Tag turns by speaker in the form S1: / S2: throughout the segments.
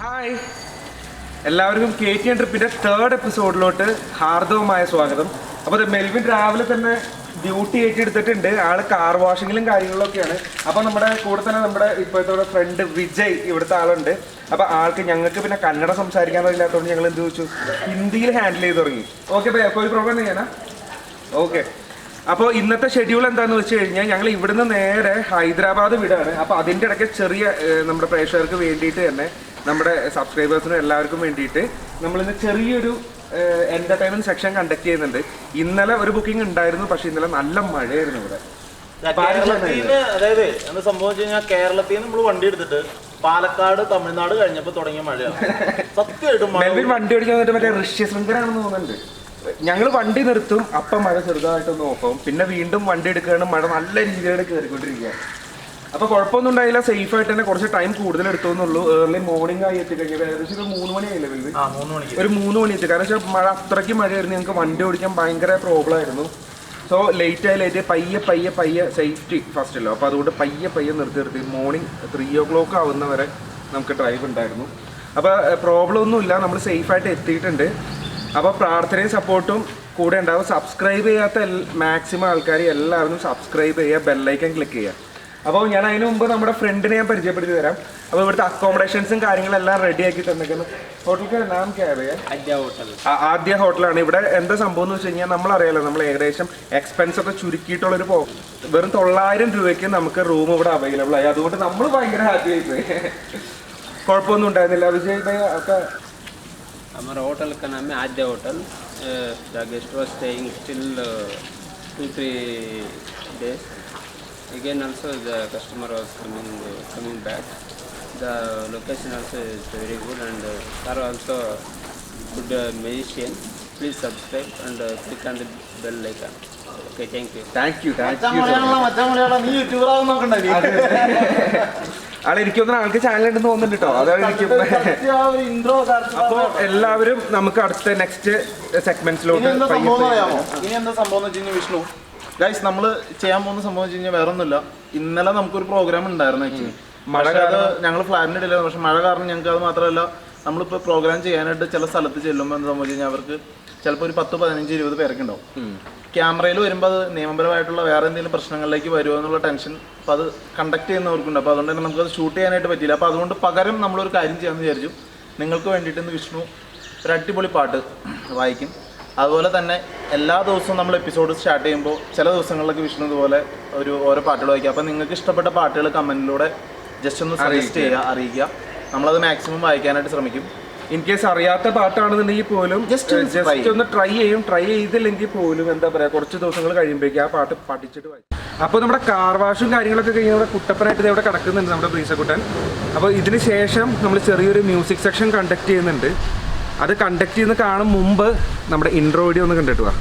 S1: Hi, എല്ലാവർക്കും KTN ട്രിപ്പിന്റെ 3rd എപ്പിസോഡിലോട്ട് ഹാർദവമായ സ്വാഗതം. അപ്പോൾ മെൽവിൻ രാവിലെ തന്നെ ഡ്യൂട്ടി ഏറ്റെടുത്തിട്ടുണ്ട്. ആള് കാർ വാഷിങ്ങിലും കാര്യങ്ങളിലൊക്കെയാണ്. അപ്പോൾ നമ്മുടെ കൂടെ തന്നെ നമ്മുടെ ഇപ്പോഴത്തെ ഫ്രണ്ട് വിജയ് ഇവിടുത്തെ ആളുണ്ട്. അപ്പോൾ ആൾക്ക് ഞങ്ങൾക്ക് പിന്നെ കന്നഡ സംസാരിക്കാൻ അറിയില്ലാത്തതുകൊണ്ട് ഞങ്ങൾ എന്ത് ചോദിച്ചു, ഹിന്ദിയിൽ ഹാൻഡിൽ ചെയ്ത് തുടങ്ങി. ഓക്കെ ബൈ, അപ്പോൾ ഒരു പ്രോഗ്രാം ചെയ്യാനാ? ഓക്കെ. അപ്പോൾ ഇന്നത്തെ ഷെഡ്യൂൾ എന്താണെന്ന് വെച്ച് കഴിഞ്ഞാൽ ഞങ്ങൾ ഇവിടുന്ന് നേരെ ഹൈദരാബാദ് വിടാണ്. അപ്പോൾ അതിൻ്റെ ഇടയ്ക്ക് ചെറിയ നമ്മുടെ പ്രേക്ഷകർക്ക് വേണ്ടിയിട്ട് തന്നെ, നമ്മുടെ സബ്സ്ക്രൈബേഴ്സിനും എല്ലാവർക്കും വേണ്ടിയിട്ട് നമ്മളിന്ന് ചെറിയൊരു എന്റർടൈൻമെന്റ് സെക്ഷൻ കണ്ടക്ട് ചെയ്യുന്നുണ്ട്. ഇന്നലെ ഒരു ബുക്കിംഗ് ഉണ്ടായിരുന്നു, പക്ഷെ ഇന്നലെ നല്ല മഴയായിരുന്നു ഇവിടെ.
S2: അതായത് എന്താ സംഭവം വെച്ച് കഴിഞ്ഞാൽ കേരളത്തിൽ നിന്ന് നമ്മൾ വണ്ടി എടുത്തിട്ട് പാലക്കാട് തമിഴ്നാട് കഴിഞ്ഞപ്പോൾ തുടങ്ങിയ മഴയാണ്. സത്യമായിട്ടും
S1: മെൽവിൻ വണ്ടി ഓടിക്കാൻ വേണ്ടി മറ്റേ ഋഷ്യശൃംഖരാണെന്ന് തോന്നുന്നുണ്ട്. ഞങ്ങൾ വണ്ടി നിർത്തും, അപ്പം മഴ ചെറുതായിട്ടൊന്ന് നോക്കും, പിന്നെ വീണ്ടും വണ്ടി എടുക്കുകയാണ്, മഴ നല്ല രീതിയിൽ കയറിക്കൊണ്ടിരിക്കുക. അപ്പോൾ കുഴപ്പമൊന്നും ഉണ്ടായില്ല, സേഫ് ആയിട്ട് തന്നെ. കുറച്ച് ടൈം കൂടുതൽ എടുത്തോന്നുള്ളൂ. ഏർലി മോർണിംഗ് ആയി എത്തിക്കഴിഞ്ഞാൽ ഏകദേശം ഒരു 3 മണിയായില്ലേ മെൽവിൻ? ഒരു 3 മണി എത്തി. കാരണം വെച്ചാൽ മഴ അത്രയ്ക്ക് മഴയായിരുന്നു, ഞങ്ങൾക്ക് വണ്ടി ഓടിക്കാൻ ഭയങ്കര പ്രോബ്ലം ആയിരുന്നു. സോ ലേറ്റ് പയ്യെ സേഫ്റ്റി ഫസ്റ്റ് അല്ലോ. അപ്പോൾ അതുകൊണ്ട് പയ്യെ നിർത്തി മോർണിംഗ് 3 o'clock ആവുന്നവരെ നമുക്ക് ഡ്രൈവ് ഉണ്ടായിരുന്നു. അപ്പോൾ പ്രോബ്ലം ഒന്നുമില്ല, നമ്മൾ സേഫായിട്ട് എത്തിയിട്ടുണ്ട്. അപ്പോൾ പ്രാർത്ഥനയും സപ്പോർട്ടും കൂടെ ഉണ്ടാവും. സബ്സ്ക്രൈബ് ചെയ്യാത്ത മാക്സിമം ആൾക്കാർ എല്ലാവരും സബ്സ്ക്രൈബ് ചെയ്യുക, ബെല്ലൈക്കൻ ക്ലിക്ക് ചെയ്യുക. അപ്പോൾ ഞാൻ അതിന് മുമ്പ് നമ്മുടെ ഫ്രണ്ടിനെ ഞാൻ പരിചയപ്പെടുത്തി തരാം. അപ്പോൾ ഇവിടുത്തെ അക്കോമഡേഷൻസും കാര്യങ്ങളെല്ലാം റെഡി ആക്കി തന്നിരിക്കുന്നു. ഹോട്ടലിക്ക് നാം ആദ്യ ഹോട്ടലാണ്. ഇവിടെ എന്താ സംഭവം എന്ന് വെച്ച് കഴിഞ്ഞാൽ നമ്മളറിയാലോ, നമ്മൾ ഏകദേശം എക്സ്പെൻസ് ഒക്കെ ചുരുക്കിയിട്ടുള്ളൊരു വെറും 900 രൂപയ്ക്ക് നമുക്ക് റൂം ഇവിടെ അവൈലബിൾ ആയി. അതുകൊണ്ട് നമ്മൾ ഭയങ്കര ഹാപ്പി ആയിപ്പോയി. കുഴപ്പമൊന്നും ഉണ്ടായിരുന്നില്ല. വിജയ് ഒക്കെ
S3: हमारा होटल का नाम है Aadya hotel. The guest was staying still 2-3 days. Again also the customer was coming back. The location also is very good and sir also good musician. Please subscribe and click on the bell icon. Okay, thank you.
S2: നീ YouTuber ആവാൻ നോക്കണ്ട.
S1: ആളെനിക്കൊന്നും ആൾക്ക് channel ഉണ്ടെന്ന് തോന്നുന്നുണ്ട് കേട്ടോ. അതായിരിക്കും. അപ്പോൾ എല്ലാവരും നമുക്ക് അടുത്ത നെക്സ്റ്റ് സെഗ്മെന്റ്സിലോട്ട്.
S2: ഇനി എന്താ സംഭവം എന്ന് വെച്ച് കഴിഞ്ഞാൽ വിഷ്ണു ഗൈസ്, നമ്മൾ ചെയ്യാൻ പോകുന്ന സംഭവം വെച്ച് കഴിഞ്ഞാൽ വേറെ ഒന്നുമില്ല. ഇന്നലെ നമുക്കൊരു പ്രോഗ്രാം ഉണ്ടായിരുന്നു. ആക്ച്വലി മഴ കാരണം ഞങ്ങൾ ഫ്ലാറ്റിൻ്റെ ഇടയിലായിരുന്നു. പക്ഷെ മഴ കാരണം ഞങ്ങൾക്ക് അത് മാത്രമല്ല, നമ്മളിപ്പോൾ പ്രോഗ്രാം ചെയ്യാനായിട്ട് ചില സ്ഥലത്ത് ചെല്ലുമ്പോൾ എന്താ സംഭവിച്ചു കഴിഞ്ഞാൽ അവർക്ക് ചിലപ്പോൾ ഒരു 10, 15, 20 പേരൊക്കെ ഉണ്ടാവും. ക്യാമറയിൽ വരുമ്പോൾ അത് നിയമപരമായിട്ടുള്ള വേറെ എന്തെങ്കിലും പ്രശ്നങ്ങളിലേക്ക് വരുമോ എന്നുള്ള ടെൻഷൻ അപ്പോൾ അത് കണ്ടക്ട് ചെയ്യുന്നവർക്കുണ്ട്. അപ്പോൾ അതുകൊണ്ട് തന്നെ നമുക്കത് ഷൂട്ട് ചെയ്യാനായിട്ട് പറ്റിയില്ല. അപ്പോൾ അതുകൊണ്ട് പകരം നമ്മളൊരു കാര്യം ചെയ്യാമെന്ന് വിചാരിച്ചു. നിങ്ങൾക്ക് വേണ്ടിയിട്ട് ഇന്ന് വിഷ്ണു ഒരു അടിപൊളി പാട്ട് വായിക്കും. അതുപോലെ തന്നെ എല്ലാ ദിവസവും നമ്മൾ എപ്പിസോഡ് സ്റ്റാർട്ട് ചെയ്യുമ്പോൾ ചില ദിവസങ്ങളിലൊക്കെ വിഷ്ണു ഇതുപോലെ ഓരോ പാട്ടുകൾ വായിക്കുക. അപ്പോൾ നിങ്ങൾക്ക് ഇഷ്ടപ്പെട്ട പാട്ടുകൾ കമൻറ്റിലൂടെ ജസ്റ്റ് ഒന്ന് സജസ്റ്റ് ചെയ്യുക, അറിയിക്കുക. നമ്മളത് മാക്സിമം വായിക്കാനായിട്ട് ശ്രമിക്കും.
S1: ഇൻ കേസ് അറിയാത്ത പാട്ടാണെന്നുണ്ടെങ്കിൽ പോലും ജസ്റ്റ് ഒന്ന് ട്രൈ ചെയ്തില്ലെങ്കിൽ പോലും എന്താ പറയുക, കുറച്ച് ദിവസങ്ങൾ കഴിയുമ്പോഴേക്കും ആ പാട്ട് പഠിച്ചിട്ട് വായിക്കും. അപ്പോൾ നമ്മുടെ കാർ വാഷും കാര്യങ്ങളൊക്കെ കഴിഞ്ഞ് നമ്മുടെ കുട്ടപ്പനായിട്ട് ഇവിടെ കിടക്കുന്നുണ്ട് നമ്മുടെ പ്രീസക്കുട്ടൻ. അപ്പോൾ ഇതിന് ശേഷം നമ്മൾ ചെറിയൊരു മ്യൂസിക് സെക്ഷൻ കണ്ടക്ട് ചെയ്യുന്നുണ്ട്. അത് കണ്ടക്ട് ചെയ്യുന്ന കാണും മുമ്പ് നമ്മുടെ ഇൻട്രോ വീഡിയോ ഒന്ന് കണ്ടിട്ട് വാ.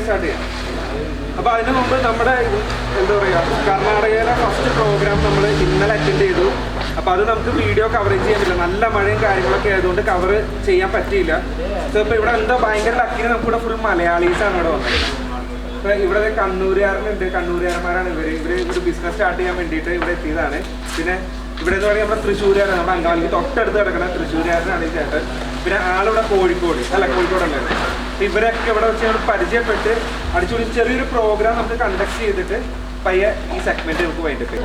S1: സ്റ്റാർട്ട് ചെയ്യാം. അപ്പോൾ അതിന് മുമ്പ് നമ്മുടെ എന്താ പറയുക കർണാടകയിലെ ഫസ്റ്റ് പ്രോഗ്രാം നമ്മൾ ഇന്നലെ അറ്റൻഡ് ചെയ്തു. അപ്പോൾ അത് നമുക്ക് വീഡിയോ കവറേജ് ചെയ്യാൻ പറ്റില്ല, നല്ല മഴയും കാര്യങ്ങളൊക്കെ ആയതുകൊണ്ട് കവർ ചെയ്യാൻ പറ്റിയില്ല. സോ ഇപ്പോൾ ഇവിടെ എന്താ ഭയങ്കര ലക്കിന് നമുക്കിവിടെ ഫുൾ മലയാളീസാണ് ഇവിടെ വന്നത്. ഇപ്പോൾ ഇവിടെ കണ്ണൂരുകാരനുണ്ട്, കണ്ണൂരുകാരന്മാരാണ് ഇവർ ഒരു ബിസിനസ് സ്റ്റാർട്ട് ചെയ്യാൻ വേണ്ടിയിട്ട് ഇവിടെ എത്തിയതാണ്. പിന്നെ ഇവിടെ എന്ന് പറയുമ്പോൾ നമ്മുടെ തൃശ്ശൂരുകാരാണ്, നമ്മുടെ അങ്കമാലിക്ക് തൊട്ടടുത്ത് കിടക്കുന്ന തൃശ്ശൂരുകാരനാണ് ഈ ചേട്ടൻ. പിന്നെ ആളിവിടെ കോഴിക്കോടല്ലേ. ഇവരൊക്കെ ഇവിടെ വെച്ച് ഞങ്ങൾ പരിചയപ്പെട്ട് അടിച്ചുപൊളി ചെറിയൊരു പ്രോഗ്രാം നമുക്ക് കണ്ടക്ട് ചെയ്തിട്ട് പയ്യെ ഈ സെഗ്മെന്റ് നമുക്ക് വൈകിട്ട്.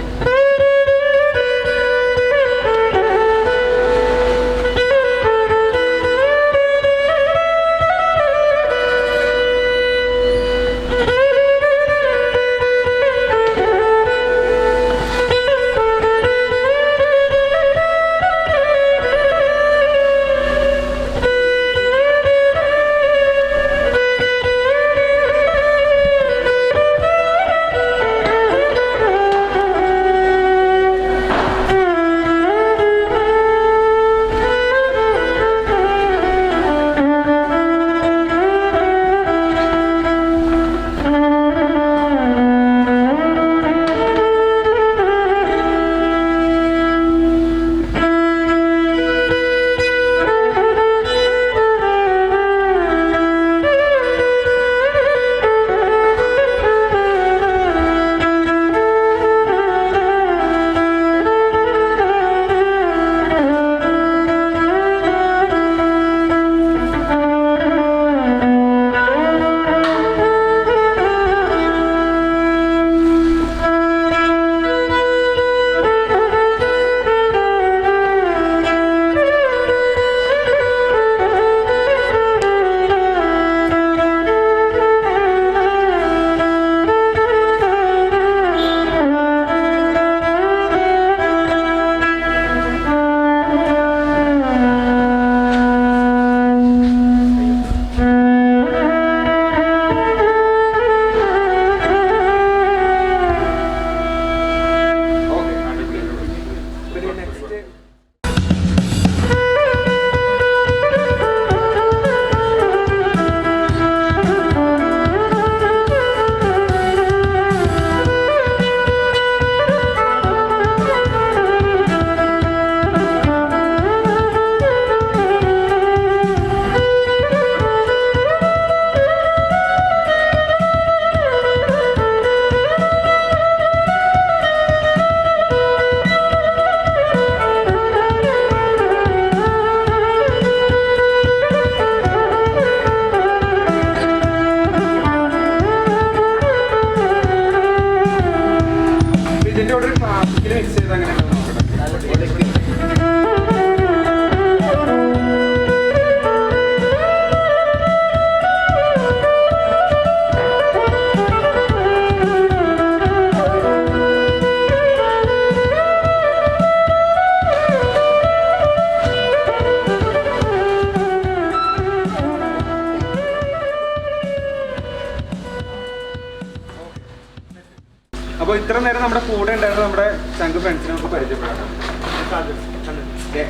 S1: അപ്പോൾ ഇത്ര നേരം നമ്മുടെ കൂടെ ഉണ്ടായിരുന്ന നമ്മുടെ ചങ്ക് ഫ്രണ്ട്സിനെ നമുക്ക് പരിചയപ്പെടാം.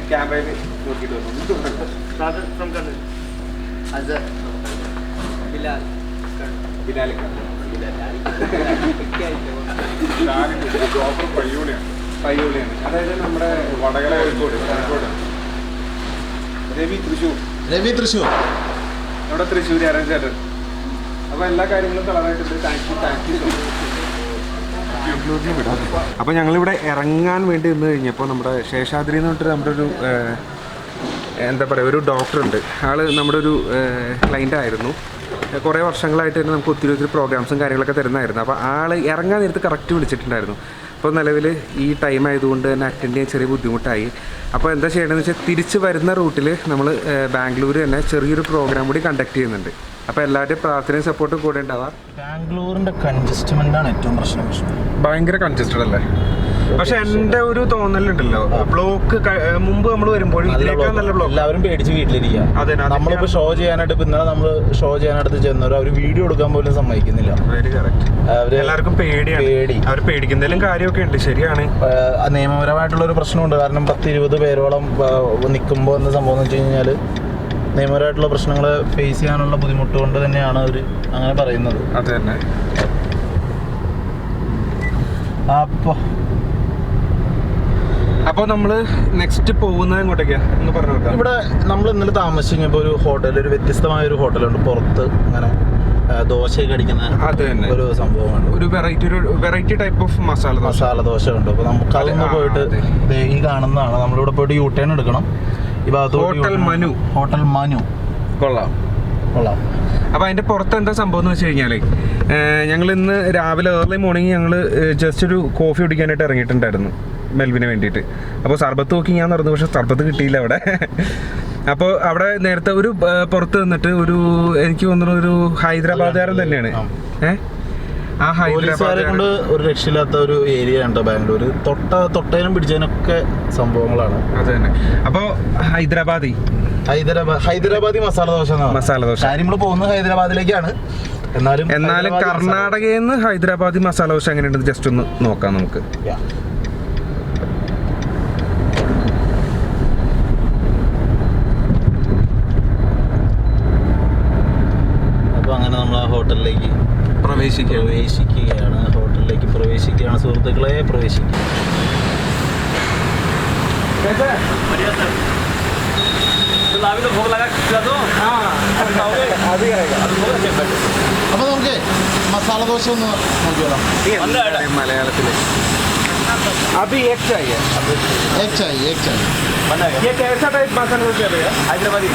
S1: ക്യാമറയിൽ നോക്കിയിട്ട് പയ്യോളിയാണ്, അതായത് നമ്മുടെ വടകര കോഴിക്കോട്. രവി തൃശ്ശൂർ നമ്മുടെ തൃശ്ശൂർ ചേട്ടൻ. അപ്പോൾ എല്ലാ കാര്യങ്ങളും കളറായിട്ടുണ്ട്. Thank you so much. അപ്പോൾ ഞങ്ങളിവിടെ ഇറങ്ങാൻ വേണ്ടി നിന്ന് കഴിഞ്ഞപ്പോൾ നമ്മുടെ ശേഷാദ്രി എന്ന് പറഞ്ഞിട്ട് നമ്മുടെ ഒരു എന്താ പറയുക ഒരു ഡോക്ടറുണ്ട്. ആൾ നമ്മുടെ ഒരു ക്ലൈൻ്റ് ആയിരുന്നു. കുറേ വർഷങ്ങളായിട്ട് തന്നെ നമുക്ക് ഒത്തിരി പ്രോഗ്രാംസും കാര്യങ്ങളൊക്കെ തരുന്നതായിരുന്നു. അപ്പോൾ ആൾ ഇറങ്ങാൻ നേരത്ത് കറക്റ്റ് വിളിച്ചിട്ടുണ്ടായിരുന്നു. അപ്പോൾ നിലവിൽ ഈ ടൈം ആയതുകൊണ്ട് തന്നെ അറ്റൻഡ് ചെയ്യാൻ ചെറിയ ബുദ്ധിമുട്ടായി. അപ്പോൾ എന്താ ചെയ്യേണ്ടതെന്ന് വെച്ചാൽ തിരിച്ച് വരുന്ന റൂട്ടിൽ നമ്മൾ ബാംഗ്ലൂർ തന്നെ ചെറിയൊരു പ്രോഗ്രാം കൂടി കണ്ടക്ട് ചെയ്യുന്നുണ്ട്. അപ്പോൾ എല്ലാവരുടെയും പ്രാർത്ഥനയും സപ്പോർട്ടും കൂടെ ഉണ്ടാവാം.
S2: ബാംഗ്ലൂരിൻ്റെ കൺജസ്റ്റ്മെൻ്റാണ് ഏറ്റവും പ്രശ്നം.
S1: ഭയങ്കര കൺജസ്റ്റഡ് അല്ലേ? പക്ഷെ എൻ്റെ ഒരു തോന്നലുണ്ടല്ലോ, ബ്ലോക്ക് മുമ്പ് നമ്മൾ വരുമ്പോൾ ഇതിനേക്കാൾ നല്ല ബ്ലോക്ക്.
S2: എല്ലാവരും പേടിച്ച് വീട്ടിലിരിക്കുക. അതെ, നമ്മളിപ്പോൾ ഷോ ചെയ്യാനായിട്ട് ഇന്നലെ നമ്മൾ ഷോ ചെയ്യാനായിട്ട് ചെന്നവർ അവർ വീഡിയോ എടുക്കാൻ പോലും സമ്മതിക്കുന്നില്ല.
S1: Very correct. എല്ലാവർക്കും പേടി. അവർ പേടിക്കുന്നതിലും കാര്യമൊക്കെ ഉണ്ട്, ശരിയാണ്.
S2: നിയമപരമായിട്ടുള്ളൊരു പ്രശ്നമുണ്ട്. കാരണം 10-20 പേരോളം നിൽക്കുമ്പോൾ എന്താ സംഭവം എന്ന് വെച്ച് കഴിഞ്ഞാൽ നിയമപരമായിട്ടുള്ള പ്രശ്നങ്ങൾ ഫേസ് ചെയ്യാനുള്ള ബുദ്ധിമുട്ട് കൊണ്ട് തന്നെയാണ് അവർ അങ്ങനെ പറയുന്നത്.
S1: അത് തന്നെ. അപ്പോൾ നമ്മൾ നെക്സ്റ്റ് പോകുന്നത് എങ്ങോട്ടേക്കാ എന്ന് പറഞ്ഞു നോക്കാം.
S2: ഇവിടെ നമ്മൾ ഇന്നലെ താമസിച്ച് കഴിഞ്ഞപ്പോൾ ഒരു ഹോട്ടൽ, ഒരു വ്യത്യസ്തമായ ഒരു ഹോട്ടലുണ്ട് പുറത്ത്, ഇങ്ങനെ ദോശയൊക്കെ അടിക്കുന്ന
S1: അത് തന്നെ
S2: ഒരു സംഭവമാണ്.
S1: ഒരു variety type of masala
S2: dosa ഉണ്ട്. അപ്പോൾ നമുക്ക് അതൊന്ന് പോയിട്ട് ഈ കാണുന്നതാണ്. നമ്മളിവിടെ പോയിട്ട് യു ടേൺ എടുക്കണം. ഈ ഭാഗത്ത് ഹോട്ടൽ മനു
S1: കൊള്ളാം. അപ്പോൾ അതിൻ്റെ പുറത്ത് എന്താ സംഭവം എന്ന് വെച്ച് കഴിഞ്ഞാൽ, ഞങ്ങൾ ഇന്ന് രാവിലെ ഏർലി മോർണിംഗ് ഞങ്ങൾ ജസ്റ്റ് ഒരു കോഫി കുടിക്കാനായിട്ട് ഇറങ്ങിയിട്ടുണ്ടായിരുന്നു മെൽവിന് വേണ്ടിയിട്ട്. അപ്പോൾ സർബത്ത് നോക്കി ഞാൻ നടന്നു, പക്ഷെ സർബത്ത് കിട്ടിയില്ല അവിടെ. അപ്പോൾ അവിടെ നേരത്തെ ഒരു പുറത്ത് നിന്നിട്ട് എനിക്ക് തോന്നുന്നു ഒരു ഹൈദരാബാദുകാരൻ തന്നെയാണ്. ആ ഹൈദരാബാദ്
S2: കൊണ്ട് ഒരു രക്ഷയില്ലാത്ത ഒരു ഏരിയ ഉണ്ട് ബാംഗ്ലൂർ. തൊട്ടതിനും പിടിച്ചതിനൊക്കെ സംഭവങ്ങളാണ്.
S1: അത് തന്നെ. അപ്പോൾ
S2: ഹൈദരാബാദി മസാല ദോശ നമ്മൾ പോകുന്നത് ഹൈദരാബാദിലേക്കാണ്. എന്നാലും
S1: കർണാടകയിൽ നിന്ന് ഹൈദരാബാദി മസാല ദോശ എങ്ങനെയുണ്ടെന്ന് ജസ്റ്റ് ഒന്ന് നോക്കാം നമുക്ക്.
S2: അപ്പോൾ അങ്ങനെ നമ്മൾ ആ ഹോട്ടലിലേക്ക് പ്രവേശിക്കുകയാണ്. സുഹൃത്തുക്കളെ, പ്രവേശിക്കുക. അപ്പൊ നമുക്ക് മസാല ദോശ ഒന്ന് നോക്കിയാലോ
S1: മലയാളത്തില്. अभी एक चाहिए। ये कैसा टाइप मसाला डोसा है भैया? हैदराबादी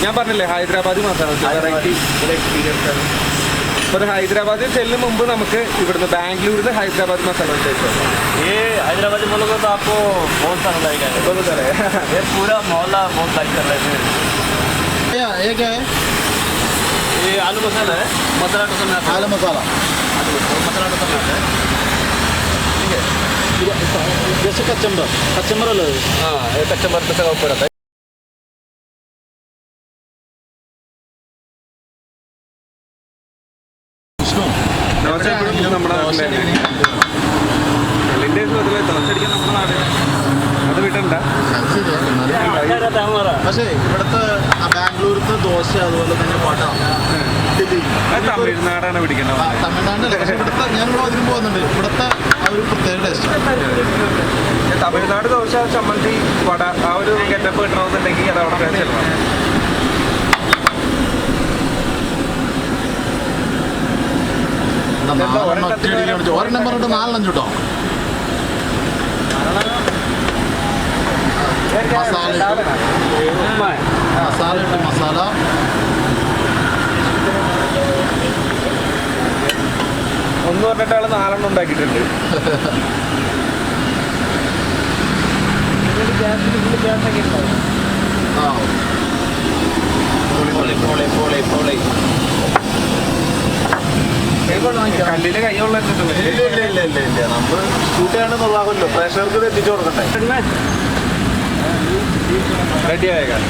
S1: ഞാൻ പറഞ്ഞില്ലേ ഹൈദരാബാദി മസാല ദോശ വെറൈറ്റി എക്സ്പീരിയൻസ് ആണ്. അപ്പോൾ ഹൈദരാബാദിൽ ചെല്ലും മുമ്പ് നമുക്ക് ഇവിടുന്ന് ബാംഗ്ലൂരിൽ നിന്ന് ഹൈദരാബാദി मसाला डोसा है.
S4: ये हैदराबादी बोलोगे तो आपको बहुत सारा लगेगा.
S1: बहुत सारा है.
S4: ये पूरा मोहल्ला बहुत लाइक कर रहे थे.
S2: ये क्या है?
S4: ये आलू मसाला है. मसाला डोसा में
S2: आलू मसाला
S4: मसाला डोसा में आता है.
S2: जैसे कचम्बर अलग.
S4: हाँ, ये कच्चम्बर का ऊपर आता है.
S1: നമ്മുടെ ദോശടിക്കാൻ നമ്മുടെ നാട് അത് വിട്ടണ്ട.
S2: പക്ഷേ ഇവിടുത്തെ ബാംഗ്ലൂരിലത്തെ ദോശ അതുപോലെ തന്നെ വട, ഇഡ്ഡലി
S1: തമിഴ്നാടാണ് പിടിക്കേണ്ടത്.
S2: തമിഴ്നാട്ടിലെ. പക്ഷേ ഇവിടുത്തെ ഞാനിവിടെ അതിന് പോകുന്നുണ്ട്. ഇവിടുത്തെ ആ ഒരു പ്രത്യേക ടേസ്റ്റ്.
S1: തമിഴ്നാട് ദോശ, ചമ്മന്തി, വട ആ ഒരു ഗെറ്റപ്പ് കിട്ടണമെന്നുണ്ടെങ്കിൽ അത് അവിടെ ചെല്ലണം.
S2: ഒരെണ്ണം പറഞ്ഞിട്ട് 4 കേട്ടോ. മസാല
S1: ഒന്ന് പറഞ്ഞിട്ട് ആള് 4 ഉണ്ടാക്കിയിട്ടുണ്ട്. കല്ലില് കൈകൊള്ളിട്ടുണ്ട്.
S2: ഇല്ല നമ്മൾ ഷൂട്ട് ചെയ്യാണെന്നുള്ളതാണല്ലോ, പ്രേക്ഷകർക്ക് ഇത് എത്തിച്ചു കൊടുക്കണ്ടേ.
S1: റെഡി ആയേക്കാം.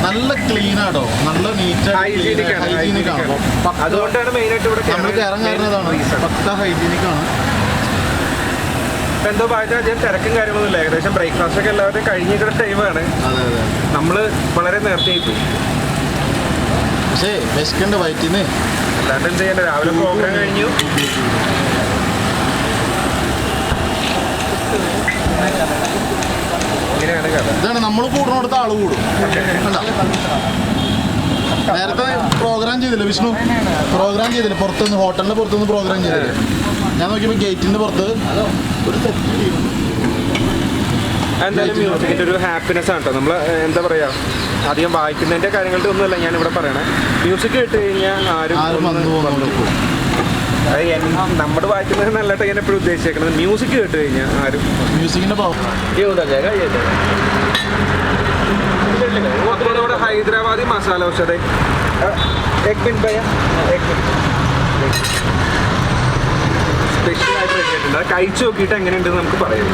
S2: നല്ല ക്ലീൻ ആട്ടോ, നല്ല നീറ്റ്
S1: ഹൈജീനിക് ആണ്. അതുകൊണ്ടാണ് മെയിനായിട്ട് ഇവിടെ
S2: നമ്മൾ കയറാൻ കാരണതാണ്. പക്ക ഹൈജീനിക് ആണ്.
S1: ഇപ്പം എന്തോ ഭാഗത്ത് അധികം തിരക്കും കാര്യങ്ങളൊന്നുമില്ല. ഏകദേശം ബ്രേക്ക്ഫാസ്റ്റ് ഒക്കെ എല്ലാവരും കഴിഞ്ഞിട്ടുള്ള ടൈമാണ്. നമ്മൾ വളരെ നേരത്തെ പോയി.
S2: പക്ഷേ വിശക്കുണ്ട് വയറ്റിന്ന്.
S1: അല്ലാണ്ട് എന്ത് ചെയ്യണ്ട, രാവിലെ പ്രോഗ്രാം കഴിഞ്ഞു. ഇങ്ങനെയാണ് കഥ.
S2: ഇതാണ് നമ്മൾ കൂടുന്നിടത്ത് ആള് കൂടും. നേരത്തെ പ്രോഗ്രാം ചെയ്തില്ല വിഷ്ണു? പ്രോഗ്രാം ചെയ്തില്ല പുറത്തുനിന്ന്, ഹോട്ടലിന്റെ പുറത്തുനിന്ന് പ്രോഗ്രാം ചെയ്തില്ല. ഞാൻ നോക്കിയപ്പോൾ ഗേറ്റിന്റെ പുറത്ത് ഒരു
S1: എന്തായാലും മ്യൂസിക്കിൻ്റെ ഒരു ഹാപ്പിനെസ് ആണ് കേട്ടോ. നമ്മൾ എന്താ പറയുക, അധികം വായിക്കുന്നതിൻ്റെ കാര്യങ്ങളുടെ ഒന്നുമല്ല ഞാൻ ഇവിടെ പറയണേ. മ്യൂസിക് കേട്ട് കഴിഞ്ഞാൽ ആരും നമ്മൾ വായിക്കുന്നത് നല്ലതായിട്ട് ഞാൻ എപ്പോഴും ഉദ്ദേശിച്ചേക്കുന്നത്. മ്യൂസിക് കേട്ട് കഴിഞ്ഞാൽ ആരും
S2: മ്യൂസിക്കിന്റെ
S1: നമ്മുടെ ഹൈദരാബാദി മസാല ദോശ സ്പെഷ്യലായിട്ട് വെച്ചിട്ടുണ്ട്. അത് കഴിച്ചു നോക്കിയിട്ട് എങ്ങനെയുണ്ടെന്ന് നമുക്ക് പറയാം.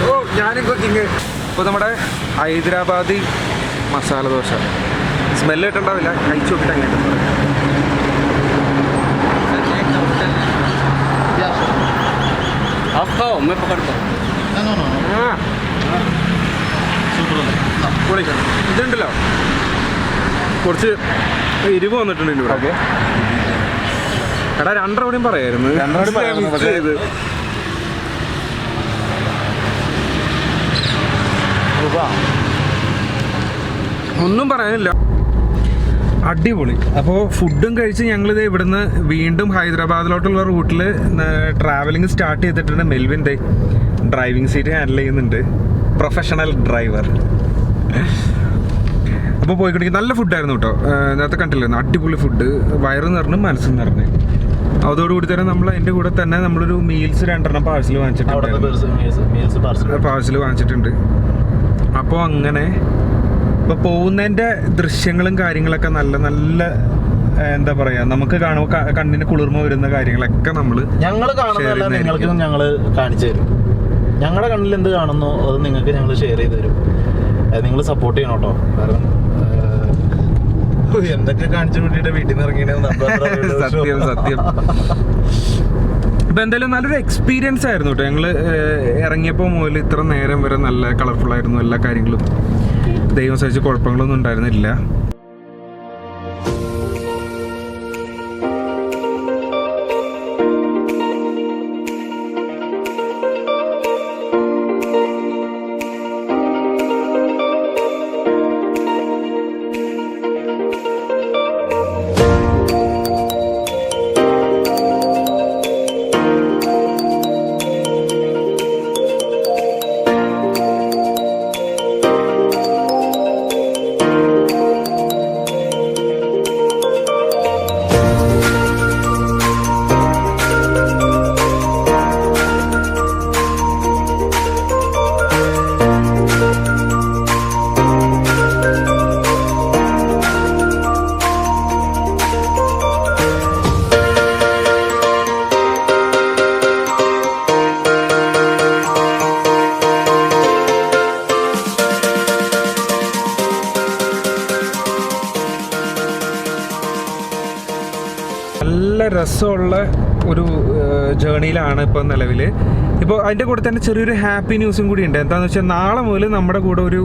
S1: ഓ ഞാനും കുക്കിങ്. ഇപ്പോൾ നമ്മുടെ ഹൈദരാബാദി മസാല ദോശ സ്മെല്ല് കിട്ടണ്ടാവില്ല, കഴിച്ചു നോക്കിയിട്ട് എങ്ങനെയുണ്ടെന്ന് പറയാം.
S4: मैं पकड़ दो
S1: ഇതുണ്ടല്ലോ കുറച്ച് എരിവ് വന്നിട്ടുണ്ട് ഇവിടെ.
S2: ഓക്കെ,
S1: എടാ 2 കൂടിയും പറയായിരുന്നു.
S2: പക്ഷേ ഇത്
S1: ഒന്നും പറയാനില്ല, അടിപൊളി. അപ്പോൾ ഫുഡും കഴിച്ച് ഞങ്ങളിത് ഇവിടുന്ന് വീണ്ടും ഹൈദരാബാദിലോട്ടുള്ള റൂട്ടിൽ ട്രാവലിംഗ് സ്റ്റാർട്ട് ചെയ്തിട്ടുണ്ട്. മെൽവിൻ ദേ ഡ്രൈവിംഗ് സീറ്റ് ഹാൻഡിൽ ചെയ്യുന്നുണ്ട്, പ്രൊഫഷണൽ ഡ്രൈവർ. അപ്പോൾ പോയിക്കൊണ്ടിരിക്കും. നല്ല ഫുഡായിരുന്നു കേട്ടോ, നേരത്തെ കണ്ടില്ലായിരുന്നു, അടിപൊളി ഫുഡ്, വയറ് നിറഞ്ഞ് മനസ്സ് നിറഞ്ഞ്. അതോടുകൂടി തന്നെ നമ്മൾ അതിൻ്റെ കൂടെ തന്നെ നമ്മളൊരു മീൽസ് 2 പാഴ്സൽ വാങ്ങിച്ചിട്ടുണ്ട്. അപ്പോൾ അങ്ങനെ ഇപ്പോൾ പോകുന്നതിൻ്റെ ദൃശ്യങ്ങളും കാര്യങ്ങളൊക്കെ നല്ല നല്ല എന്താ പറയുക, നമുക്ക് കാണുമ്പോൾ കണ്ണിന് കുളിർമ വരുന്ന കാര്യങ്ങളൊക്കെ ഞങ്ങൾ
S2: കാണുന്നതല്ല നിങ്ങൾക്കും ഞങ്ങൾ കാണിച്ചു തരും. ഞങ്ങളുടെ കണ്ണിൽ എന്ത് കാണുന്നു അത് നിങ്ങൾക്ക് ഞങ്ങൾ ഷെയർ ചെയ്ത് തരും. നിങ്ങൾ സപ്പോർട്ട് ചെയ്യണം കേട്ടോ. കാരണം എന്തൊക്കെ കാണിച്ചു കൂട്ടിയിട്ട് വീട്ടിൽ നിന്ന് ഇറങ്ങിയത്
S1: സത്യം സത്യം. ഇപ്പം എന്തായാലും നല്ലൊരു എക്സ്പീരിയൻസ് ആയിരുന്നു കേട്ടോ. ഞങ്ങൾ ഇറങ്ങിയപ്പോൾ മുതൽ ഇത്ര നേരം വരെ നല്ല കളർഫുൾ ആയിരുന്നു എല്ലാ കാര്യങ്ങളും. ദൈവം സഹിച്ച് കുഴപ്പങ്ങളൊന്നും ഉണ്ടായിരുന്നില്ല. നല്ല രസമുള്ള ഒരു ജേണിയിലാണ് ഇപ്പോൾ നിലവിൽ. ഇപ്പോൾ അതിൻ്റെ കൂടെ തന്നെ ചെറിയൊരു ഹാപ്പി ന്യൂസും കൂടി ഉണ്ട്. എന്താണെന്ന് വെച്ചാൽ നാളെ മുതൽ നമ്മുടെ കൂടെ ഒരു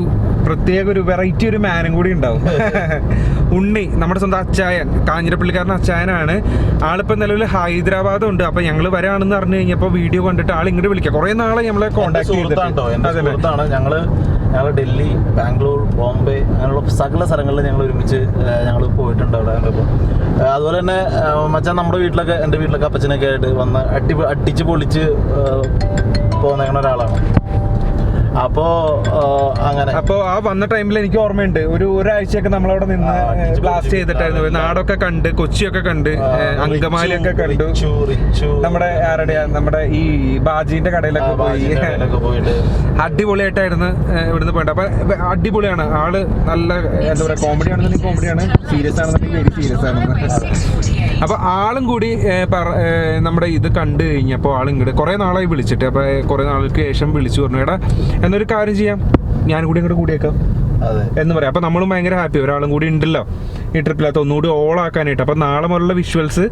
S1: പ്രത്യേക ഒരു വെറൈറ്റി ഒരു മാനും കൂടി ഉണ്ടാവും. ഉണ്ണി, നമ്മുടെ സ്വന്തം അച്ചായൻ, കാഞ്ഞിരപ്പള്ളിക്കാരൻ അച്ചായനാണ്. ആളിപ്പോൾ നിലവിൽ ഹൈദരാബാദ് ഉണ്ട്. അപ്പോൾ ഞങ്ങൾ വരാണെന്ന് പറഞ്ഞു കഴിഞ്ഞപ്പോൾ വീഡിയോ കണ്ടിട്ട് ആൾ ഇങ്ങോട്ട് വിളിക്കാം. കുറേ നാളെ നമ്മളെ കോൺടാക്ട് ചെയ്തിട്ടുണ്ട്.
S2: ഞങ്ങൾ ഡൽഹി, ബാംഗ്ലൂർ, ബോംബെ അങ്ങനെയുള്ള സകല സ്ഥലങ്ങളിൽ ഞങ്ങൾ ഒരുമിച്ച് ഞങ്ങൾ പോയിട്ടുണ്ട് അവിടെ. അതുപോലെ തന്നെ മച്ചാൻ നമ്മുടെ വീട്ടിലൊക്കെ, എൻ്റെ വീട്ടിലൊക്കെ അപ്പച്ചനൊക്കെ ആയിട്ട് വന്ന് അടിച്ച് പൊളിച്ച് പോകുന്ന ഒരാളാണ്.
S1: അപ്പോൾ ആ വന്ന ടൈമിൽ എനിക്ക് ഓർമ്മയുണ്ട്, ഒരാഴ്ചയൊക്കെ നമ്മളവിടെ നിന്ന് ബ്ലാസ്റ്റ് ചെയ്തിട്ടായിരുന്നു. നാടൊക്കെ കണ്ട്, കൊച്ചിയൊക്കെ കണ്ട്, അങ്കമാലിയൊക്കെ കണ്ടു. നമ്മുടെ ഈ ബാജീന്റെ കടയിലൊക്കെ പോയിട്ട് അടിപൊളിയായിട്ടായിരുന്നു ഇവിടുന്ന് പോയിട്ട്. അപ്പൊ അടിപൊളിയാണ് ആള്. നല്ല എന്താ പറയാ, കോമഡി ആണെന്നുണ്ടെങ്കിൽ കോമഡിയാണ്, സീരിയസ് ആണെന്നുണ്ടെങ്കിൽ വെരി സീരിയസ് ആണ്. അപ്പൊ ആളും കൂടി നമ്മുടെ ഇത് കണ്ടു കഴിഞ്ഞപ്പോൾ ആളും ഇങ്ങോട്ട് കുറെ നാളായി വിളിച്ചിട്ട്, അപ്പൊ കുറെ നാൾക്ക് ശേഷം വിളിച്ചു പറഞ്ഞു, എടാ എന്നൊരു കാര്യം ചെയ്യാം, ഞാൻ കൂടി ഇങ്ങോട്ട് കൂടിയേക്കാം എന്ന് പറയാം. അപ്പൊ നമ്മളും ഭയങ്കര ഹാപ്പി, ഒരാളും കൂടി ഉണ്ടല്ലോ ഈ ട്രിപ്പിലകത്ത് ഒന്നുകൂടി ഓളാക്കാനായിട്ട്. അപ്പൊ നാളെ മുതലുള്ള വിഷ്വൽസ്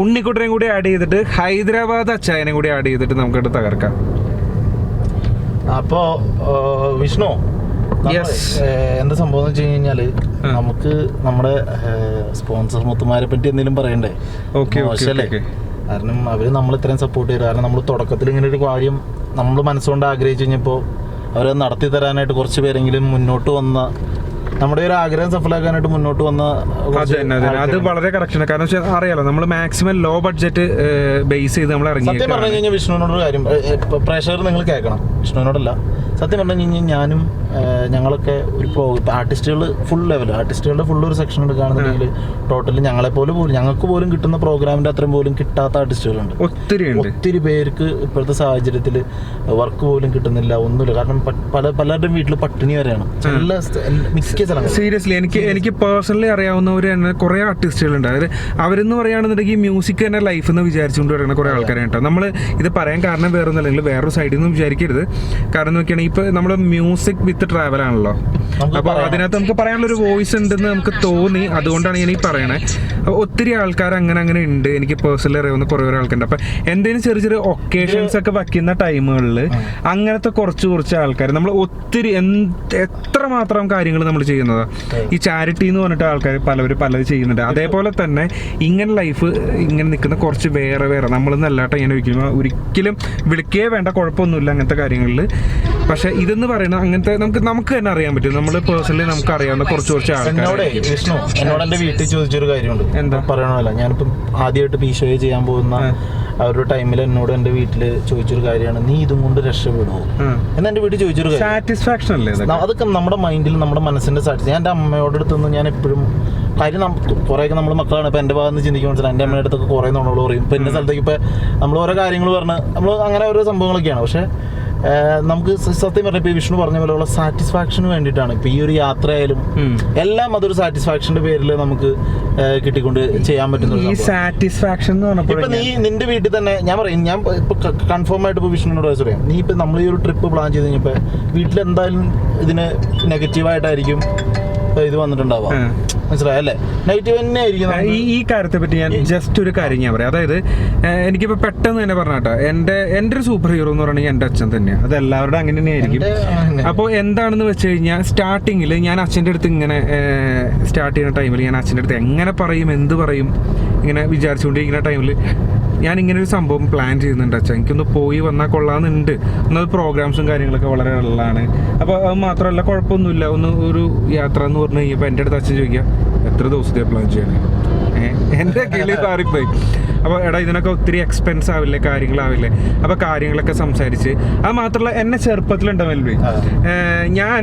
S1: ഉണ്ണിക്കുട്ടനെയും കൂടി ആഡ് ചെയ്തിട്ട് ഹൈദരാബാദ് അച്ചായനെയും കൂടി ആഡ് ചെയ്തിട്ട് നമുക്കിട്ട് തകർക്കാം.
S2: അപ്പോ വിഷ്ണു, എന്താ സംഭവം എന്ന് വെച്ച് കഴിഞ്ഞാല് നമുക്ക് നമ്മുടെ സ്പോൺസർ മുത്തുമാരെ പറ്റി എന്തെങ്കിലും പറയണ്ടേ? കാരണം അവര് നമ്മൾ ഇത്രയും സപ്പോർട്ട് ചെയ്തു. കാരണം നമ്മൾ തുടക്കത്തിൽ ഇങ്ങനെ ഒരു കാര്യം നമ്മൾ മനസ്സുകൊണ്ട് ആഗ്രഹിച്ചു കഴിഞ്ഞപ്പോൾ അവരത് നടത്തി തരാനായിട്ട് കുറച്ച് പേരെങ്കിലും മുന്നോട്ട് വന്ന, നമ്മുടെ ഒരു ആഗ്രഹം സഫലമാക്കാനായിട്ട് മുന്നോട്ട് വന്ന.
S1: അത് വളരെ കറക്ഷനാണ്. കാരണം അറിയാലോ, നമ്മൾ മാക്സിമം ലോ ബഡ്ജറ്റ് ബേസ് ചെയ്ത് നമ്മൾ ഇറങ്ങി.
S2: സത്യം പറഞ്ഞു കഴിഞ്ഞാൽ വിഷ്ണുവിനോടൊരു കാര്യം, പ്രേക്ഷകർ നിങ്ങൾ കേൾക്കണം, വിഷ്ണുവിനോടല്ല, സത്യം പറഞ്ഞു കഴിഞ്ഞാൽ ഞാനും ഞങ്ങളൊക്കെ ഒരു ആർട്ടിസ്റ്റുകൾ ഫുൾ ലെവൽ, ആർട്ടിസ്റ്റുകളുടെ ഫുൾ ഒരു സെക്ഷൻ എടുക്കുകയാണെന്നുണ്ടെങ്കിൽ ടോട്ടലി ഞങ്ങൾക്ക് പോലും കിട്ടുന്ന പ്രോഗ്രാമിന്റെ അത്രയും പോലും കിട്ടാത്ത ആർട്ടിസ്റ്റുകളുണ്ട്. ഒത്തിരി പേർക്ക് ഇപ്പോഴത്തെ സാഹചര്യത്തിൽ വർക്ക് പോലും കിട്ടുന്നില്ല, ഒന്നുമില്ല. കാരണം പലരുടെയും വീട്ടിൽ പട്ടിണി വരെയാണ്. മിക്ക മിക്ക സ്ഥലങ്ങളും.
S1: സീരിയസ്ലി എനിക്ക് പേഴ്സണലി അറിയാവുന്നവർ തന്നെ കുറേ ആർട്ടിസ്റ്റുകളുണ്ട്. അതായത് അവരെന്ന് പറയുകയാണെന്നുണ്ടെങ്കിൽ മ്യൂസിക് തന്നെ ലൈഫ് എന്ന് വിചാരിച്ചുകൊണ്ട് കിടക്കുന്ന കുറേ ആൾക്കാരാണ് കേട്ടോ. നമ്മൾ ഇത് പറയാൻ കാരണം വേറെ ഒന്നല്ലെങ്കിൽ വേറൊരു സൈഡിൽ നിന്ന് വിചാരിക്കരുത്. കാരണം നോക്കിയാണെങ്കിൽ ഇപ്പോൾ നമ്മൾ മ്യൂസിക് വിത്ത് ട്രാവൽ ആണല്ലോ. അപ്പോൾ അതിനകത്ത് നമുക്ക് പറയാനുള്ളൊരു വോയിസ് ഉണ്ടെന്ന് നമുക്ക് തോന്നി. അതുകൊണ്ടാണ് ഞാൻ ഈ പറയണേ. ഒത്തിരി ആൾക്കാർ അങ്ങനെ ഉണ്ട്. എനിക്ക് പേഴ്സണലി അറിയാവുന്ന കുറേ ആൾക്കാരുണ്ട്. അപ്പം എന്തെങ്കിലും ചെറിയ ചെറിയ ഒക്കേഷൻസ് ഒക്കെ വയ്ക്കുന്ന ടൈമുകളിൽ അങ്ങനത്തെ കുറച്ച് ആൾക്കാർ നമ്മൾ ഒത്തിരി എത്രമാത്രം കാര്യങ്ങൾ നമ്മൾ ചെയ്യുന്നതാണ്. ഈ ചാരിറ്റി എന്ന് പറഞ്ഞിട്ട് ആൾക്കാർ പലരും ചെയ്യുന്നുണ്ട്. അതേപോലെ തന്നെ ഇങ്ങനെ ലൈഫ് ഇങ്ങനെ നിൽക്കുന്ന കുറച്ച് വേറെ നമ്മളെന്നല്ലാട്ടോ ഇങ്ങനെ ഒരിക്കലും വിളിക്കേ വേണ്ട, കുഴപ്പമൊന്നുമില്ല അങ്ങനത്തെ കാര്യങ്ങളിൽ. പക്ഷെ ഇതെന്ന് പറയുന്നത് അങ്ങനത്തെ നമുക്ക് തന്നെ അറിയാൻ പറ്റും. നമ്മൾ പേഴ്സണലി നമുക്ക് അറിയാവുന്ന കുറച്ച് ആൾക്കാർ.
S2: വിഷ്ണു എന്നോട് എൻ്റെ വീട്ടിൽ ചോദിച്ചൊരു കാര്യമുണ്ട്. എന്താ പറയണമല്ല, ഞാനിപ്പം ആദ്യമായിട്ട് ഈ ഷോ ചെയ്യാൻ പോകുന്ന ആ ഒരു ടൈമിൽ എന്നോട് എൻ്റെ വീട്ടിൽ ചോദിച്ചൊരു കാര്യമാണ്, നീ ഇതും കൊണ്ട് രക്ഷപ്പെടുമോ എന്ന് എൻ്റെ വീട്ടിൽ ചോദിച്ചൊരു കാര്യം.
S1: സാറ്റിസ്ഫാക്ഷൻ അല്ലേ
S2: അതൊക്കെ നമ്മുടെ മൈൻഡിൽ നമ്മുടെ മനസ്സിൻ്റെ സാറ്റിസ്ഫാക്ഷൻ. ഞാൻ എൻ്റെ അമ്മയോട് അടുത്തുനിന്ന് ഞാൻ എപ്പോഴും കാര്യം കുറേയൊക്കെ നമ്മൾ മക്കളാണ്. ഇപ്പം എൻ്റെ ഭാഗത്ത് നിന്ന് ചിന്തിക്കാൻ മനസ്സിലായി. എൻ്റെ അമ്മയുടെ അടുത്തൊക്കെ കുറേ നമ്മൾ പറയും. ഇപ്പം എൻ്റെ സ്ഥലത്തേക്ക് ഇപ്പം നമ്മൾ ഓരോ കാര്യങ്ങൾ പറഞ്ഞ് നമ്മൾ അങ്ങനെ ഓരോ സംഭവങ്ങളൊക്കെയാണ്. പക്ഷേ നമുക്ക് സത്യം പറഞ്ഞാൽ ഇപ്പോൾ വിഷ്ണു പറഞ്ഞ പോലെയുള്ള സാറ്റിസ്ഫാക്ഷന് വേണ്ടിയിട്ടാണ് ഇപ്പം ഈ ഒരു യാത്രയായാലും എല്ലാം അതൊരു സാറ്റിസ്ഫാക്ഷന്റെ പേരിൽ നമുക്ക് കിട്ടിക്കൊണ്ട് ചെയ്യാൻ പറ്റുന്ന
S1: ഈ സാറ്റിസ്ഫാക്ഷൻ എന്ന് പറഞ്ഞപ്പോൾ
S2: ഇപ്പൊ നീ നിന്റെ വീട്ടിൽ തന്നെ ഞാൻ പറയും, ഞാൻ ഇപ്പൊ കൺഫേം ആയിട്ട് ഇപ്പൊ വിഷ്ണുവിനോട് പറയാം, നീ ഇപ്പൊ നമ്മൾ ഈ ഒരു ട്രിപ്പ് പ്ലാൻ ചെയ്ത് കഴിഞ്ഞപ്പോ വീട്ടിൽ എന്തായാലും ഇതിന് നെഗറ്റീവായിട്ടായിരിക്കും ഇത് വന്നിട്ടുണ്ടാവാം. മനസ്സിലായല്ലേ? നെഗറ്റീവ് തന്നെ ആയിരിക്കും.
S1: ഈ കാര്യത്തെ പറ്റി ഞാൻ ജസ്റ്റ് ഒരു കാര്യം ഞാൻ പറയാം. അതായത് എനിക്കിപ്പോൾ പെട്ടെന്ന് തന്നെ പറഞ്ഞാട്ടോ, എൻ്റെ ഒരു സൂപ്പർ ഹീറോ എന്ന് പറയുന്നത് എൻ്റെ അച്ഛൻ തന്നെയാണ്. അത് എല്ലാവരുടെ അങ്ങനെ തന്നെയായിരിക്കും. അപ്പോൾ എന്താണെന്ന് വെച്ച് കഴിഞ്ഞാൽ സ്റ്റാർട്ടിങ്ങിൽ ഞാൻ അച്ഛൻ്റെ അടുത്ത് ഇങ്ങനെ സ്റ്റാർട്ട് ചെയ്യുന്ന ടൈമിൽ ഞാൻ അച്ഛൻ്റെ അടുത്ത് എങ്ങനെ പറയും എന്ത് പറയും ഇങ്ങനെ വിചാരിച്ചുകൊണ്ടിരിക്കുന്ന ടൈമിൽ ഞാൻ ഇങ്ങനെ ഒരു സംഭവം പ്ലാൻ ചെയ്യുന്നുണ്ട്. അച്ഛൻ എനിക്കൊന്ന് പോയി വന്നാൽ കൊള്ളാമെന്നുണ്ട്. ഒന്നത് പ്രോഗ്രാംസും കാര്യങ്ങളൊക്കെ വളരെ നല്ലതാണ്. അപ്പോൾ അത് മാത്രമല്ല കുഴപ്പമൊന്നുമില്ല. ഒരു യാത്ര എന്ന് പറഞ്ഞു കഴിഞ്ഞപ്പോൾ എൻ്റെ അടുത്ത് അച്ഛൻ ചോദിക്കുക, എത്ര ദിവസത്തെ പ്ലാൻ ചെയ്യണേ? എൻ്റെ കിളി താറിപ്പോയി. അപ്പോൾ എടാ ഇതിനൊക്കെ ഒത്തിരി എക്സ്പെൻസ് ആവില്ലേ, കാര്യങ്ങളാവില്ലേ? അപ്പോൾ കാര്യങ്ങളൊക്കെ സംസാരിച്ച് അത് മാത്രമല്ല എന്നെ ചെറുപ്പത്തിലുണ്ടാവില്ലേ, ഞാൻ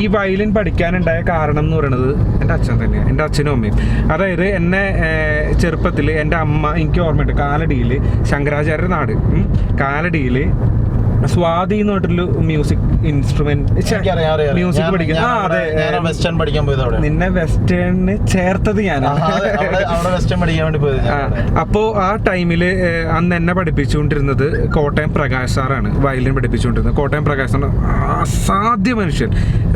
S1: ഈ വയലിൻ പഠിക്കാനുണ്ടായ കാരണം എന്ന് പറയുന്നത് എൻ്റെ അച്ഛൻ തന്നെയാണ്, എൻ്റെ അച്ഛനും അമ്മയും. അതായത് എന്നെ ചെറുപ്പത്തിൽ എൻ്റെ അമ്മ, എനിക്ക് ഓർമ്മയുണ്ട്, കാലടിയിൽ ശങ്കരാചാര്യ നാട്, കാലടിയിൽ സ്വാതി എന്ന് പറഞ്ഞിട്ടൊരു മ്യൂസിക് ഇൻസ്ട്രുമെന്റ് മ്യൂസിക് പഠിക്കുന്ന നിന്നെ വെസ്റ്റേണിന് ചേർത്തത് ഞാനാണ്. അപ്പോൾ ആ ടൈമില് അന്ന് എന്നെ പഠിപ്പിച്ചുകൊണ്ടിരുന്നത് കോട്ടയം പ്രകാശ് സാറാണ് വയലിൻ പഠിപ്പിച്ചുകൊണ്ടിരുന്നത്. കോട്ടയം പ്രകാശ് സാർ അസാധ്യ മനുഷ്യൻ,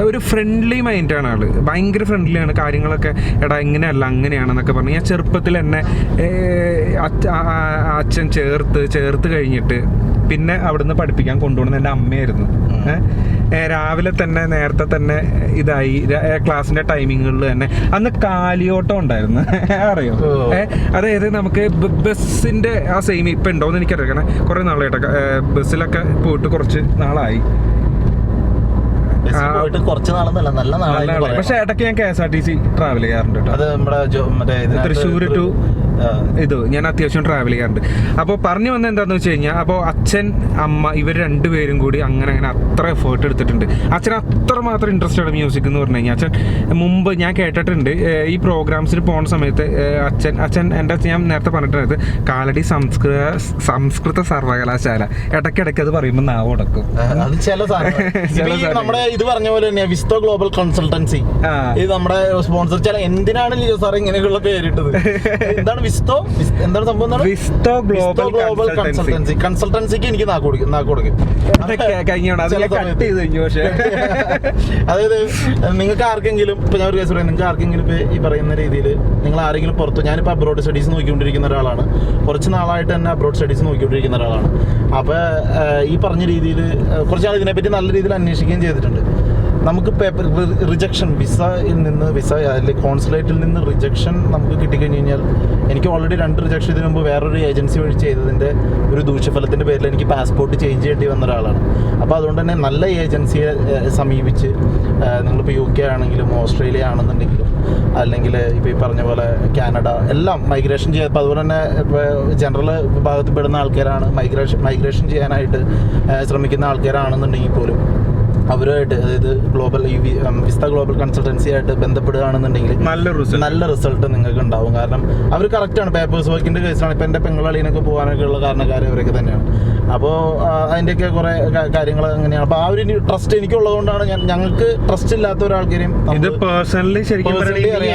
S1: ഒരു ഫ്രണ്ട്ലി മൈൻഡാണ് ആള്, ഭയങ്കര ഫ്രണ്ട്ലിയാണ്. കാര്യങ്ങളൊക്കെ എടാ ഇങ്ങനെയല്ല അങ്ങനെയാണെന്നൊക്കെ പറഞ്ഞ് ഞാൻ ചെറുപ്പത്തിൽ എന്നെ അച്ഛൻ ചേർത്ത് കഴിഞ്ഞിട്ട് പിന്നെ അവിടുന്ന് പഠിപ്പിക്കാൻ കൊണ്ടുപോകുന്നത് എൻ്റെ അമ്മയായിരുന്നു. രാവിലെ തന്നെ നേരത്തെ തന്നെ ഇതായി ക്ലാസ്സിന്റെ ടൈമിങ്ങുകളിൽ തന്നെ അന്ന് കാലിയോട്ടം ഉണ്ടായിരുന്നു, അറിയോ? അതായത് നമുക്ക് ബസ്സിന്റെ ആ സെയിം ഇപ്പം ഉണ്ടോയെന്ന് എനിക്കറിയാം. കാരണം കുറേ നാളായിട്ടൊക്കെ ബസ്സിലൊക്കെ പോയിട്ട് കുറച്ച് നാളായി. പക്ഷെ ഇടയ്ക്ക് ഞാൻ KSRTC ട്രാവൽ ചെയ്യാറുണ്ട് കേട്ടോ. തൃശ്ശൂർ ടു ഞാൻ അത്യാവശ്യം ട്രാവൽ ചെയ്യാറുണ്ട്. അപ്പോൾ പറഞ്ഞു വന്നത് എന്താണെന്ന് വെച്ച് കഴിഞ്ഞാൽ, അപ്പോൾ അച്ഛൻ അമ്മ ഇവർ രണ്ടുപേരും കൂടി അങ്ങനെ അത്ര എഫേർട്ട് എടുത്തിട്ടുണ്ട്. അച്ഛൻ അത്രമാത്രം ഇൻട്രസ്റ്റ് ആണ് മ്യൂസിക് എന്ന് പറഞ്ഞു കഴിഞ്ഞാൽ. അച്ഛൻ മുമ്പ് ഞാൻ കേട്ടിട്ടുണ്ട് ഈ പ്രോഗ്രാംസിന് പോകുന്ന സമയത്ത് അച്ഛൻ എൻ്റെ ഞാൻ നേരത്തെ പറഞ്ഞിട്ടുണ്ടായത് കാലടി സംസ്കൃത സർവകലാശാല, ഇടയ്ക്കിടയ്ക്ക് അത് പറയുമ്പോൾ നാവ് ഉടക്കും.
S2: നമ്മുടെ ഇത് പറഞ്ഞ പോലെ തന്നെ വിസ്റ്റോ ഗ്ലോബൽ കൺസൾട്ടൻസി, ഇത് നമ്മുടെ സ്പോൺസർ. ചില എന്തിനാണ് ലിജോ സാർ ഇങ്ങനെയുള്ള പേരിട്ടത്? എന്താണ് വിസ്റ്റോ? എന്താണ് സംഭവം?
S1: വിസ്റ്റോ ഗ്ലോബൽ
S2: കൺസൾട്ടൻസി. കൺസൾട്ടൻസിക്ക് എനിക്ക് നാക്ക് കൊടുക്കും. അതായത് നിങ്ങൾക്ക് ആർക്കെങ്കിലും ഇപ്പൊ ഞാൻ ഒരു കേസ് പറയാം, നിങ്ങൾക്ക് ആർക്കെങ്കിലും ഇപ്പൊ ഈ പറയുന്ന രീതിയിൽ നിങ്ങൾ ആരെങ്കിലും പുറത്ത്, ഞാനിപ്പോൾ അബ്രോഡ് സ്റ്റഡീസ് നോക്കിക്കൊണ്ടിരിക്കുന്ന ഒരാളാണ്, കുറച്ച് നാളായിട്ട് തന്നെ അബ്രോഡ് സ്റ്റഡീസ് നോക്കിക്കൊണ്ടിരിക്കുന്ന ഒരാളാണ്. അപ്പോൾ ഈ പറഞ്ഞ രീതിയിൽ കുറച്ച് നാൾ ഇതിനെപ്പറ്റി നല്ല രീതിയിൽ അന്വേഷിക്കുകയും ചെയ്തിട്ടുണ്ട്. നമുക്ക് പേപ്പർ റിജക്ഷൻ, വിസയിൽ നിന്ന് അല്ലെങ്കിൽ കോൺസുലേറ്റിൽ നിന്ന് റിജക്ഷൻ നമുക്ക് കിട്ടിക്കഴിഞ്ഞ് കഴിഞ്ഞാൽ, എനിക്ക് ഓൾറെഡി 2 റിജക്ഷൻ ഇതിനു മുമ്പ് വേറൊരു ഏജൻസി വഴി ചെയ്തതിൻ്റെ ഒരു ദൂഷ്യഫലത്തിൻ്റെ പേരിൽ എനിക്ക് പാസ്പോർട്ട് ചേഞ്ച് ചെയ്യേണ്ടി വന്ന ഒരാളാണ്. അപ്പോൾ അതുകൊണ്ട് തന്നെ നല്ല ഏജൻസിയെ സമീപിച്ച് നിങ്ങളിപ്പോൾ UK ആണെങ്കിലും ഓസ്ട്രേലിയ ആണെന്നുണ്ടെങ്കിലും അല്ലെങ്കിൽ ഇപ്പോൾ ഈ പറഞ്ഞ പോലെ കാനഡ എല്ലാം മൈഗ്രേഷൻ ചെയ്തപ്പോൾ, അതുപോലെ തന്നെ ഇപ്പോൾ ജനറൽ വിഭാഗത്തിൽ പെടുന്ന ആൾക്കാരാണ് മൈഗ്രേഷൻ ചെയ്യാനായിട്ട് ശ്രമിക്കുന്ന ആൾക്കാരാണെന്നുണ്ടെങ്കിൽ പോലും അവരുമായിട്ട്, അതായത് ഗ്ലോബൽ വിസ്ത ഗ്ലോബൽ കൺസൾട്ടൻസി ആയിട്ട് ബന്ധപ്പെടുകയാണെന്നുണ്ടെങ്കിൽ നല്ല റിസൾട്ട് നിങ്ങൾക്ക് ഉണ്ടാവും. കാരണം അവർ കറക്റ്റാണ്. പേപ്പേഴ്സ് വർക്കിൻ്റെ കേസാണ്. ഇപ്പം എൻ്റെ പെങ്ങളളിനൊക്കെ പോകാനൊക്കെ ഉള്ള കാരണക്കാർ അവരൊക്കെ തന്നെയാണ്. അപ്പോൾ അതിൻ്റെയൊക്കെ കുറേ കാര്യങ്ങൾ അങ്ങനെയാണ്. അപ്പോൾ ആ ഒരു ട്രസ്റ്റ് എനിക്കുള്ളതുകൊണ്ടാണ് ഞങ്ങൾക്ക് ട്രസ്റ്റ് ഇല്ലാത്ത ഒരാൾക്കാരെയും
S1: പേഴ്സണലി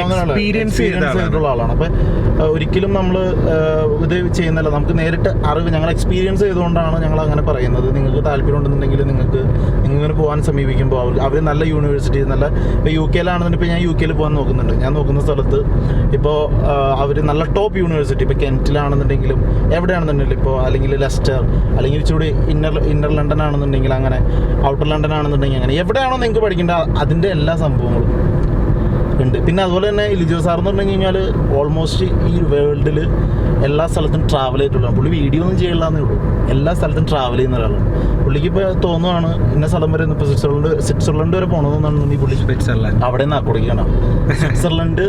S2: എക്സ്പീരിയൻസ് ചെയ്തിട്ടുള്ള ആളാണ്. അപ്പോൾ ഒരിക്കലും നമ്മൾ ഇത് ചെയ്യുന്നില്ല. നമുക്ക് നേരിട്ട് അറിവ് ഞങ്ങൾ എക്സ്പീരിയൻസ് ചെയ്തുകൊണ്ടാണ് ഞങ്ങൾ അങ്ങനെ പറയുന്നത്. നിങ്ങൾക്ക് താല്പര്യം ഉണ്ടെന്നുണ്ടെങ്കിൽ നിങ്ങൾക്ക് ഇങ്ങനെ പോകാൻ സമീപിക്കുമ്പോൾ അവർ നല്ല യൂണിവേഴ്സിറ്റി, നല്ല ഇപ്പോൾ UK യിലാണെന്നുണ്ടെങ്കിൽ ഇപ്പോൾ ഞാൻ UK യിൽ പോകാൻ നോക്കുന്നുണ്ട്. ഞാൻ നോക്കുന്ന സ്ഥലത്ത് ഇപ്പോൾ അവർ നല്ല ടോപ്പ് യൂണിവേഴ്സിറ്റി, ഇപ്പോൾ കെൻറ്റിലാണെന്നുണ്ടെങ്കിലും എവിടെയാണെന്നുണ്ടെങ്കിലും, ഇപ്പോൾ അല്ലെങ്കിൽ ലെസ്റ്റർ അല്ലെങ്കിൽ ഇച്ചിരി ഇന്നർ ലണ്ടൻ ആണെന്നുണ്ടെങ്കിൽ അങ്ങനെ, ഔട്ടർ ലണ്ടൻ ആണെന്നുണ്ടെങ്കിൽ അങ്ങനെ, എവിടെയാണോ നിങ്ങൾക്ക് പഠിക്കേണ്ട അതിൻ്റെ എല്ലാ സംഭവങ്ങളും ഉണ്ട്. പിന്നെ അതുപോലെ തന്നെ ലിജോ സാർ എന്ന് പറഞ്ഞു കഴിഞ്ഞാൽ ഓൾമോസ്റ്റ് ഈ വേൾഡിൽ എല്ലാ സ്ഥലത്തും ട്രാവൽ ചെയ്തിട്ടുള്ളതാണ്. പുള്ളി വീഡിയോ ഒന്നും ചെയ്യില്ലെന്നേ ഉള്ളൂ, എല്ലാ സ്ഥലത്തും ട്രാവൽ ചെയ്യുന്ന ഒരാളാണ്. പുള്ളിക്ക് ഇപ്പോൾ തോന്നുവാണ് ഇന്ന സ്ഥലം വരെ ഇപ്പോൾ സ്വിറ്റ്സർലൻഡ് വരെ പോകണമെന്നുണ്ടെന്നുണ്ടെങ്കിൽ പുള്ളി അവിടെ നിന്ന് ആക്കുടിക്കുകയാണ്. സ്വിറ്റ്സർലൻഡ്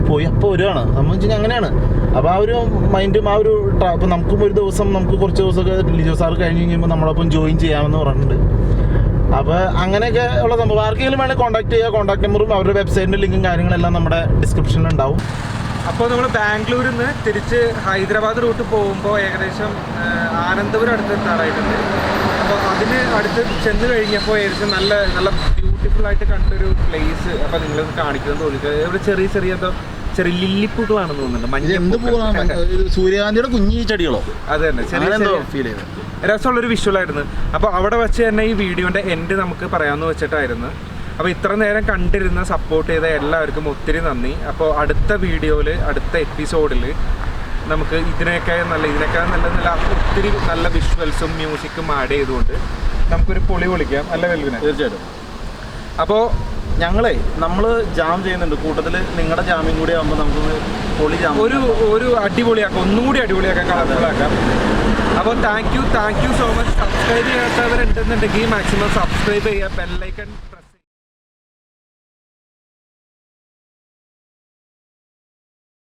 S2: പോയി അപ്പോൾ വരുവാണ്. നമ്മൾ വെച്ച് കഴിഞ്ഞാൽ അങ്ങനെയാണ്. അപ്പോൾ ആ ഒരു മൈൻഡും ആ ഒരു ഇപ്പോൾ നമുക്കും ഒരു ദിവസം നമുക്ക് കുറച്ച് ദിവസമൊക്കെ ലിജോ സാർ കഴിഞ്ഞ് കഴിയുമ്പോൾ നമ്മളൊപ്പം ജോയിൻ ചെയ്യാമെന്ന് പറഞ്ഞിട്ടുണ്ട്. അപ്പോൾ അങ്ങനെയൊക്കെ ഉള്ള സംഭവം ആർക്കെങ്കിലും വേണമെങ്കിൽ കോൺടാക്ട് ചെയ്യുക. കോൺടാക്ട് നമ്പറും അവരുടെ വെബ്സൈറ്റിൻ്റെ ലിങ്കും കാര്യങ്ങളെല്ലാം നമ്മുടെ ഡിസ്ക്രിപ്ഷനിൽ ഉണ്ടാവും.
S1: അപ്പോൾ നമ്മൾ ബാംഗ്ലൂരിൽ നിന്ന് തിരിച്ച് ഹൈദരാബാദ് റൂട്ട് പോകുമ്പോൾ ഏകദേശം ആനന്ദപുരം അടുത്ത് എത്താറായിട്ടുണ്ട്. അപ്പോൾ അതിന് അടുത്ത് ചെന്ന് കഴിഞ്ഞപ്പോൾ ഏകദേശം നല്ല നല്ല ബ്യൂട്ടിഫുൾ ആയിട്ട് കണ്ടൊരു പ്ലേസ് അപ്പോൾ നിങ്ങൾ കാണിക്കുന്നത് തോന്നിക്കുക. ഇവിടെ ചെറിയ ചെറിയ ചെറിയ ലില്ലിപ്പൂക്കളാണെന്ന് തോന്നുന്നുണ്ട്. മഞ്ഞ
S2: സൂര്യകാന്തിയുടെ കുഞ്ഞി ചെടികളോ
S1: അത് തന്നെ ചെറിയ
S2: ഫീൽ ചെയ്തത്
S1: രസമുള്ളൊരു വിഷ്വലായിരുന്നു. അപ്പോൾ അവിടെ വെച്ച് തന്നെ ഈ വീഡിയോൻ്റെ എൻഡ് നമുക്ക് പറയാമെന്ന് വെച്ചിട്ടായിരുന്നു. അപ്പോൾ ഇത്ര നേരം കണ്ടിരുന്ന സപ്പോർട്ട് ചെയ്ത എല്ലാവർക്കും ഒത്തിരി നന്ദി. അപ്പോൾ അടുത്ത വീഡിയോയിൽ അടുത്ത എപ്പിസോഡിൽ നമുക്ക് ഇതിനേക്കാൾ നല്ല ഒത്തിരി നല്ല വിഷ്വൽസും മ്യൂസിക്കും ആഡ് ചെയ്തുകൊണ്ട് നമുക്കൊരു പൊളി പൊളിക്കാം. അല്ല വെൽവിനെ?
S2: തീർച്ചയായിട്ടും.
S1: അപ്പോൾ
S2: നമ്മൾ ജാം ചെയ്യുന്നുണ്ട് കൂട്ടത്തിൽ. നിങ്ങളുടെ ജാമ്യം കൂടി ആകുമ്പോൾ നമുക്ക് പൊളി ജാം
S1: ഒരു അടിപൊളിയാക്കാം, ഒന്നും കൂടി അടിപൊളിയാക്കാം, കളർഫുള്ളാക്കാം. അപ്പോൾ thank you so much. Subscribe ചെയ്യാത്തവരുണ്ടെന്നുണ്ടെങ്കിൽ മാക്സിമം സബ്സ്ക്രൈബ് ചെയ്യുക. ബെല്ലൈക്കൺ